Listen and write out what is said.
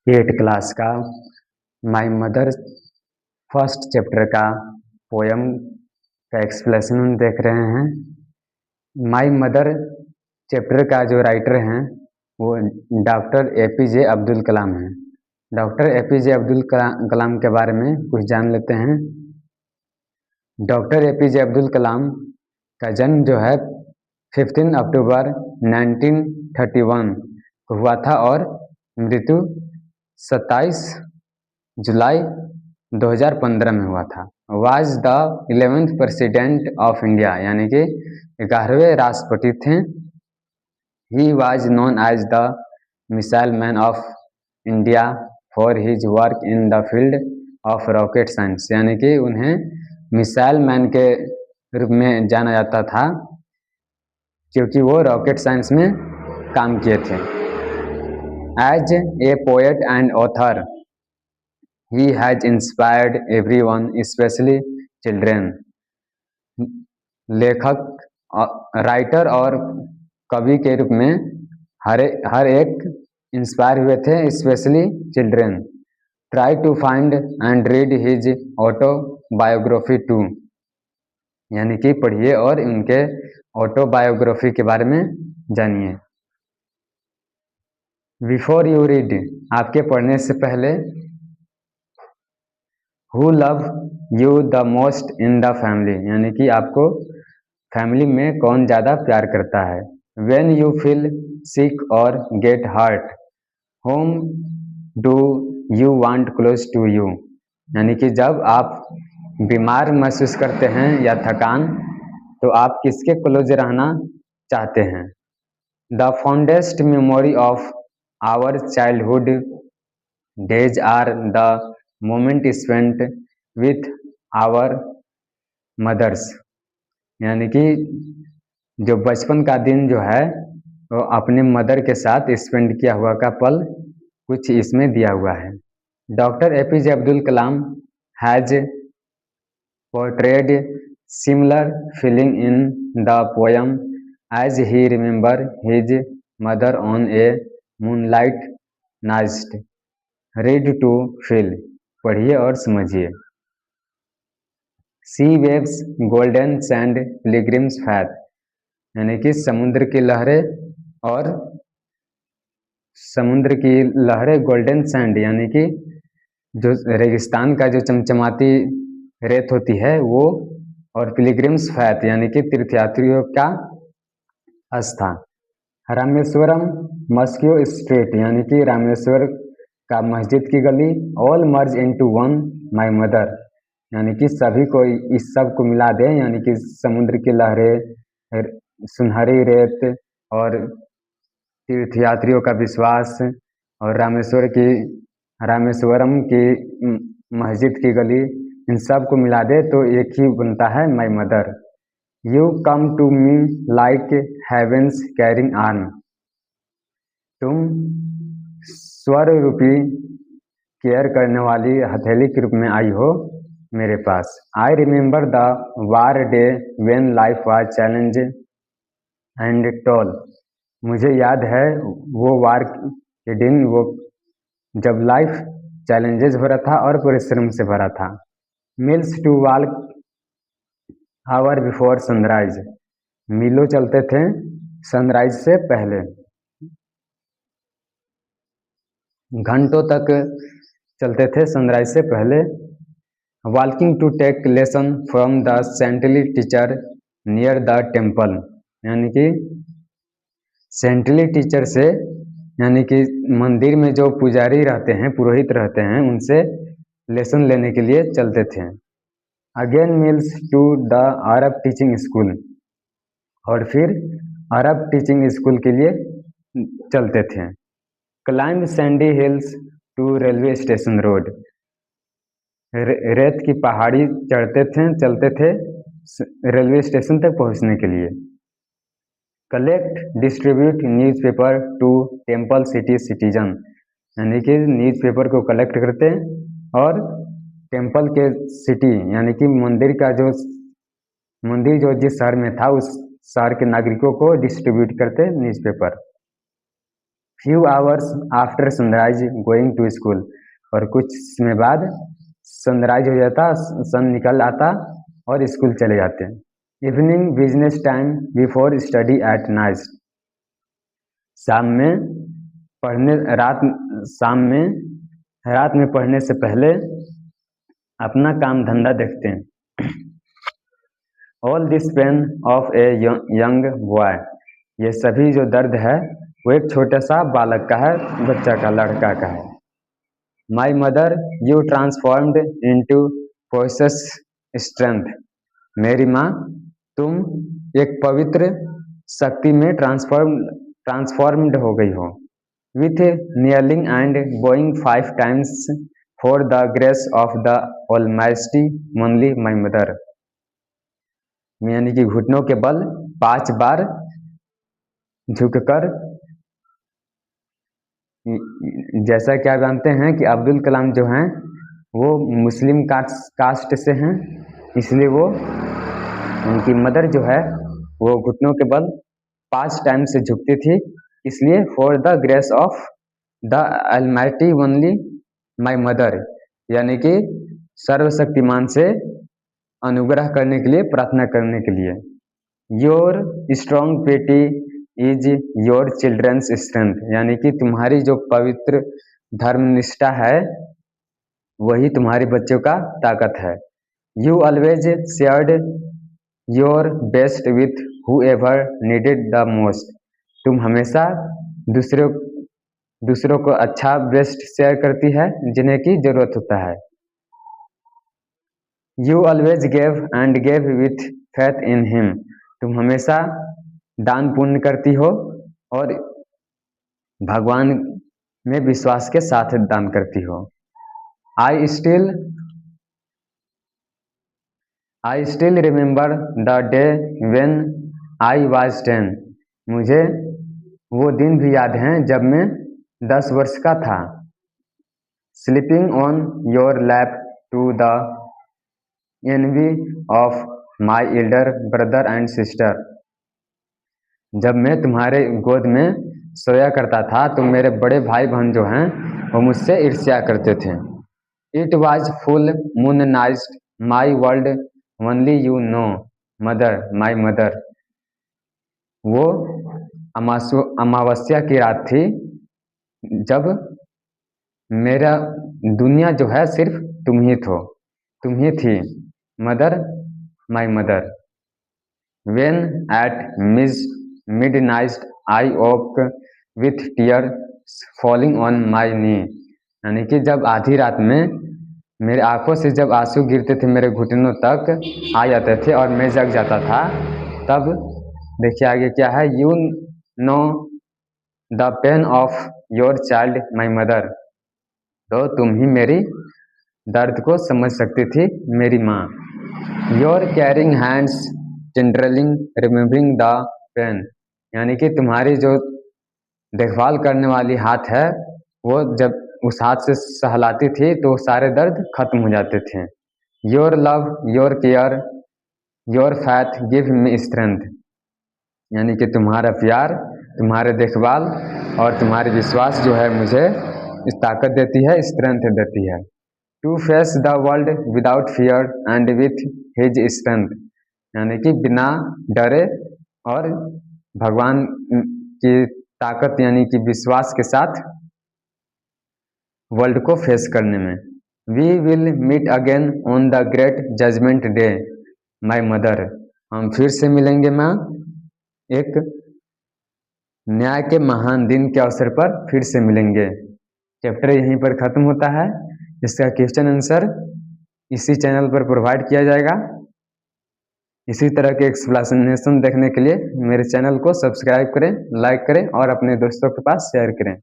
8 class का my mother first chapter का poem का एक्सप्लेनेशन देख रहे हैं। माई मदर चैप्टर का जो राइटर हैं वो डॉक्टर APJ अब्दुल कलाम हैं। डॉक्टर APJ अब्दुल कलाम के बारे में कुछ जान लेते हैं। डॉक्टर APJ अब्दुल कलाम का जन्म जो है 15 अक्टूबर 1931 को हुआ था और मृत्यु 27 जुलाई 2015 में हुआ था। Was the 11th president of India, यानी कि 11वें राष्ट्रपति थे। He was known as the missile man of India for his work in the field of rocket science, यानी कि उन्हें मिसाइल मैन के रूप में जाना जाता था क्योंकि वो रॉकेट साइंस में काम किए थे। As a poet and author he has inspired everyone, especially children। लेखक, राइटर और कवि के रूप में हर एक इंस्पायर हुए थे, specially children. Try to find and read his autobiography too, यानी कि पढ़िए और उनके ऑटोबायोग्राफी के बारे में जानिए। बिफोर यू रीड, आपके पढ़ने से पहले who love you the most in the family, यानी कि आपको फैमिली में कौन ज़्यादा प्यार करता है। वेन यू फील सिक और get hurt, whom do you want close to you, यानी कि जब आप बीमार महसूस करते हैं या थकान, तो आप किसके क्लोज रहना चाहते हैं। The fondest memory of our childhood days are the moment spent with our mothers, यानी कि जो बचपन का दिन जो है वो अपने मदर के साथ स्पेंड किया हुआ का पल कुछ इसमें दिया हुआ है। Doctor APJ Abdul Kalam has portrayed similar feeling in the poem as he remember his mother on a moonlight night. Read to feel, पढ़िए और समझिए। Sea waves golden sand pilgrims faith, यानी कि समुद्र की लहरें गोल्डन सैंड, यानी कि जो रेगिस्तान का जो चमचमाती रेत होती है वो, और पिलग्रिम्स फैथ यानी कि तीर्थयात्रियों का आस्था। रामेश्वरम मस्क्यू स्ट्रीट, यानी कि रामेश्वर का मस्जिद की गली। All merge into one my mother, यानी कि सभी को इस सब को मिला दे, यानी कि समुद्र की लहरें, सुनहरी रेत और तीर्थयात्रियों का विश्वास और रामेश्वरम की मस्जिद की गली, इन सब को मिला दे तो एक ही बनता है my mother. You come to me like heaven's caring arm, तुम स्वर रूपी केयर करने वाली हथेली के रूप में आई हो मेरे पास। I remember the war day when life was challenge and toil, मुझे याद है वो वार के दिन, वो जब लाइफ चैलेंजेस भरा था और परिश्रम से भरा था। Miles to walk hour before sunrise, मिलो चलते थे सनराइज से पहले। घंटों तक चलते थे सनराइज से पहले। Walking to take lesson from the saintly teacher near the temple, यानी कि सेंटली टीचर से, यानी कि मंदिर में जो पुजारी रहते हैं, पुरोहित रहते हैं, उनसे लेसन लेने के लिए चलते थे। Again miles to the Arab teaching school, और फिर अरब टीचिंग स्कूल के लिए चलते थे। Climb sandy hills to railway station road, रेत की पहाड़ी चलते थे रेलवे स्टेशन तक पहुंचने के लिए। Collect distribute newspaper to temple city citizen, यानी कि न्यूज़पेपर को कलेक्ट करते और टेम्पल के सिटी, यानी कि मंदिर जो जिस शहर में था उस शहर के नागरिकों को डिस्ट्रीब्यूट करते newspaper. Few hours after sunrise going to school, और कुछ समय बाद सनराइज हो जाता, सन निकल आता और स्कूल चले जाते हैं। Evening business time before study at night, शाम में पढ़ने रात में पढ़ने से पहले अपना काम धंधा देखते हैं। All this pain of a young boy, ये सभी जो दर्द है वो एक छोटे सा बालक का है, बच्चा का, लड़का का है। My mother you transformed into possess strength, मेरी माँ तुम एक पवित्र शक्ति में ट्रांसफॉर्म्ड हो गई हो। With kneeling and bowing 5 times for the grace of the Almighty only my mother, यानी कि घुटनों के बल 5 बार झुककर, जैसा कि आप जानते हैं कि अब्दुल कलाम जो हैं वो मुस्लिम कास्ट से हैं, इसलिए वो उनकी मदर जो है वो घुटनों के बल 5 टाइम से झुकती थी, इसलिए for the grace of the Almighty only my mother, यानी कि सर्वशक्तिमान से अनुग्रह करने के लिए, प्रार्थना करने के लिए। योर स्ट्रॉन्ग पेटी इज योर चिल्ड्रंस स्ट्रेंथ, यानी कि तुम्हारी जो पवित्र धर्मनिष्ठा है वही तुम्हारे बच्चों का ताकत है। You always shared your best with whoever needed the most, तुम हमेशा दूसरों को अच्छा बेस्ट शेयर करती है जिन्हें की जरूरत होता है। You always gave and gave with faith in him, तुम हमेशा दान पुण्य करती हो और भगवान में विश्वास के साथ दान करती हो। I still remember the day when I was 10, मुझे वो दिन भी याद हैं जब मैं 10 वर्ष का था। Sleeping on your lap to the envy of my elder brother and sister, जब मैं तुम्हारे गोद में सोया करता था तो मेरे बड़े भाई बहन जो हैं वो मुझसे ईर्ष्या करते थे। It was full moon night my world only you know mother my mother, वो अमावस्या की रात थी जब मेरा दुनिया जो है सिर्फ तुम ही थी, mother my mother. When at midnight I woke with tears falling on my knee, यानी कि जब आधी रात में मेरे आंखों से जब आंसू गिरते थे मेरे घुटनों तक आ जाते थे और मैं जग जाता था, तब देखिए आगे क्या है। You know the pain of your child my mother, तो तुम ही मेरी दर्द को समझ सकती थी मेरी माँ। Your caring hands tenderly remembering the pain, यानी कि तुम्हारी जो देखभाल करने वाली हाथ है वो जब उस हाथ से सहलाती थी तो सारे दर्द खत्म हो जाते थे। Your love your care your faith give me strength, यानी कि तुम्हारा प्यार, तुम्हारे देखभाल और तुम्हारी विश्वास जो है मुझे इस ताकत देती है, स्ट्रेंथ देती है। To face the world without fear and with his strength, यानी कि बिना डरे और भगवान की ताकत यानी कि विश्वास के साथ वर्ल्ड को फेस करने में। We will meet again on the great judgement day my mother, हम फिर से मिलेंगे माँ एक न्याय के महान दिन के अवसर पर फिर से मिलेंगे। चैप्टर यहीं पर खत्म होता है। इसका क्वेश्चन आंसर इसी चैनल पर प्रोवाइड किया जाएगा। इसी तरह के एक्सप्लेनेशन देखने के लिए मेरे चैनल को सब्सक्राइब करें, लाइक करें और अपने दोस्तों के पास शेयर करें।